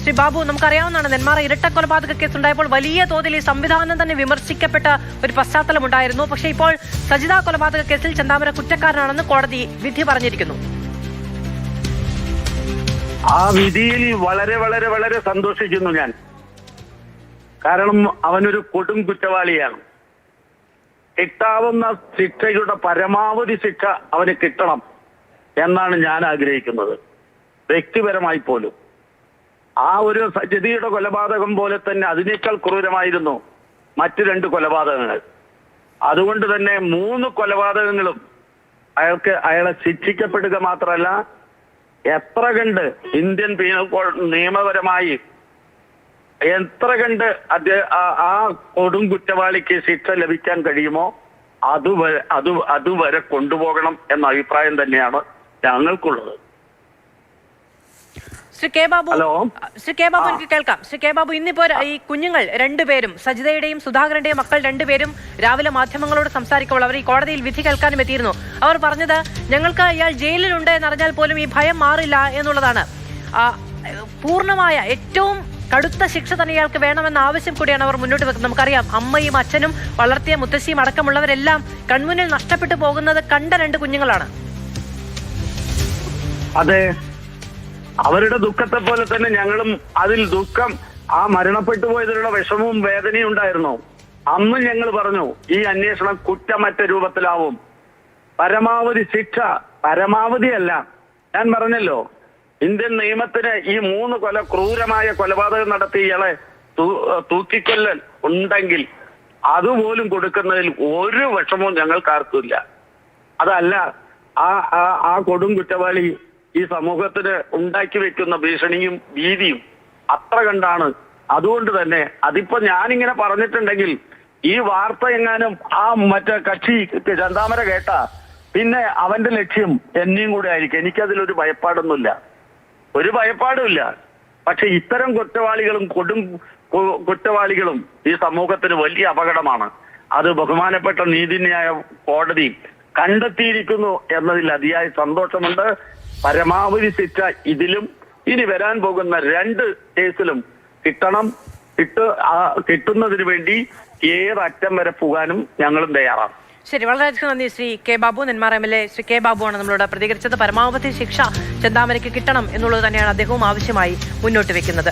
ശ്രീ ബാബു, നമുക്കറിയാവുന്നതാണ് നെന്മാറ ഇരട്ട കൊലപാതക കേസുണ്ടായപ്പോൾ വലിയ തോതിൽ ഈ സംവിധാനം തന്നെ വിമർശിക്കപ്പെട്ട ഒരു പശ്ചാത്തലമുണ്ടായിരുന്നു. പക്ഷേ ഇപ്പോൾ സജിത കൊലപാതക കേസിൽ ചെന്താമര കുറ്റക്കാരനാണെന്ന് കോടതി വിധി പറഞ്ഞിരിക്കുന്നു. ആ വിധിയിൽ വളരെ വളരെ വളരെ സന്തോഷിക്കുന്നു ഞാൻ. കാരണം അവനൊരു കൊടും കുറ്റവാളിയാണ്. കിട്ടാവുന്ന ശിക്ഷയുടെ പരമാവധി ശിക്ഷ അവന് കിട്ടണം എന്നാണ് ഞാൻ ആഗ്രഹിക്കുന്നത്, വ്യക്തിപരമായി പോലും. ആ ഒരു സജിതയുടെ കൊലപാതകം പോലെ തന്നെ അതിനേക്കാൾ ക്രൂരമായിരുന്നു മറ്റു 2 കൊലപാതകങ്ങൾ. അതുകൊണ്ട് തന്നെ 3 കൊലപാതകങ്ങളും അയാളെ ശിക്ഷിക്കപ്പെടുക മാത്രമല്ല, എത്ര കണ്ട് ഇന്ത്യൻ പീനൽ കോഡ് നിയമപരമായി എത്ര കണ്ട് ആ കൊടും കുറ്റവാളിക്ക് ശിക്ഷ ലഭിക്കാൻ കഴിയുമോ അതുവരെ കൊണ്ടുപോകണം എന്ന അഭിപ്രായം തന്നെയാണ് ഞങ്ങൾക്കുള്ളത്. ശ്രീ കെ ബാബു, എനിക്ക് കേൾക്കാം. ശ്രീ കെ ബാബു, ഇന്നിപ്പോ ഈ കുഞ്ഞുങ്ങൾ 2 പേരും, സജിതയുടെയും സുധാകരന്റെയും മക്കൾ 2 പേരും രാവിലെ മാധ്യമങ്ങളോട് സംസാരിക്കുമ്പോൾ അവർ ഈ കോടതിയിൽ വിധി കേൾക്കാനും എത്തിയിരുന്നു. അവർ പറഞ്ഞത്, ഞങ്ങൾക്ക് ഇയാൾ ജയിലിലുണ്ട് എന്നറിഞ്ഞാൽ പോലും ഈ ഭയം മാറില്ല എന്നുള്ളതാണ്. പൂർണ്ണമായ ഏറ്റവും കടുത്ത ശിക്ഷ തന്നെ ഇയാൾക്ക് വേണമെന്ന ആവശ്യം കൂടിയാണ് അവർ മുന്നോട്ട് വെക്കുന്നത്. നമുക്കറിയാം, അമ്മയും അച്ഛനും വളർത്തിയ മുത്തശ്ശിയും അടക്കമുള്ളവരെല്ലാം കൺമുന്നിൽ നഷ്ടപ്പെട്ടു പോകുന്നത് കണ്ട 2 കുഞ്ഞുങ്ങളാണ്. അതെ, അവരുടെ ദുഃഖത്തെ പോലെ തന്നെ ഞങ്ങളും അതിൽ ദുഃഖം, ആ മരണപ്പെട്ടു പോയതിലുള്ള വിഷമവും വേദനയും ഉണ്ടായിരുന്നു. അന്ന് ഞങ്ങൾ പറഞ്ഞു, ഈ അന്വേഷണം കുറ്റമറ്റ രൂപത്തിലാവും. പരമാവധി ശിക്ഷ, പരമാവധിയല്ല, ഞാൻ പറഞ്ഞല്ലോ, ഇന്ത്യൻ നിയമത്തിന് ഈ 3 ക്രൂരമായ കൊലപാതകം നടത്തി ഇയാളെ തൂക്കിക്കൊല്ലൽ ഉണ്ടെങ്കിൽ അതുപോലും കൊടുക്കുന്നതിൽ ഒരു വിഷമവും ഞങ്ങൾക്കാർക്കില്ല. അതല്ല, ആ കൊടും കുറ്റവാളി ഈ സമൂഹത്തിന് ഉണ്ടാക്കി വെക്കുന്ന ഭീഷണിയും ഭീതിയും അത്ര കണ്ടാണ്. അതുകൊണ്ട് തന്നെ അതിപ്പോ ഞാനിങ്ങനെ പറഞ്ഞിട്ടുണ്ടെങ്കിൽ ഈ വാർത്ത എങ്ങാനും ആ മറ്റേ കക്ഷി ചെന്താമര കേട്ടാ പിന്നെ അവന്റെ ലക്ഷ്യം എന്നെയും കൂടെ ആയിരിക്കും. എനിക്കതിലൊരു ഭയപ്പാടൊന്നുമില്ല, ഒരു ഭയപ്പാടുമില്ല. പക്ഷെ ഇത്തരം കുറ്റവാളികളും കൊടും കുറ്റവാളികളും ഈ സമൂഹത്തിന് വലിയ അപകടമാണ്. അത് ബഹുമാനപ്പെട്ട നീതിന്യായ കോടതി കണ്ടെത്തിയിരിക്കുന്നു എന്നതിൽ അതിയായ സന്തോഷമുണ്ട്. പരമാവധി ശിക്ഷ ഇതിലും ഇനി വരാൻ പോകുന്ന 2 കേസിലും കിട്ടുന്നതിന് വേണ്ടി ഏതറ്റം വരെ പോകാനും ഞങ്ങളും തയ്യാറാണ്. ശരി, വളരെയധികം നന്ദി Shri K Babu. Nenmara MLA Shri K Babu ആണ് നമ്മളോട് പ്രതികരിച്ചത്. പരമാവധി ശിക്ഷ ചെന്താമരയ്ക്ക് കിട്ടണം എന്നുള്ളത് തന്നെയാണ് അദ്ദേഹവും ആവശ്യമായി മുന്നോട്ട് വെക്കുന്നത്.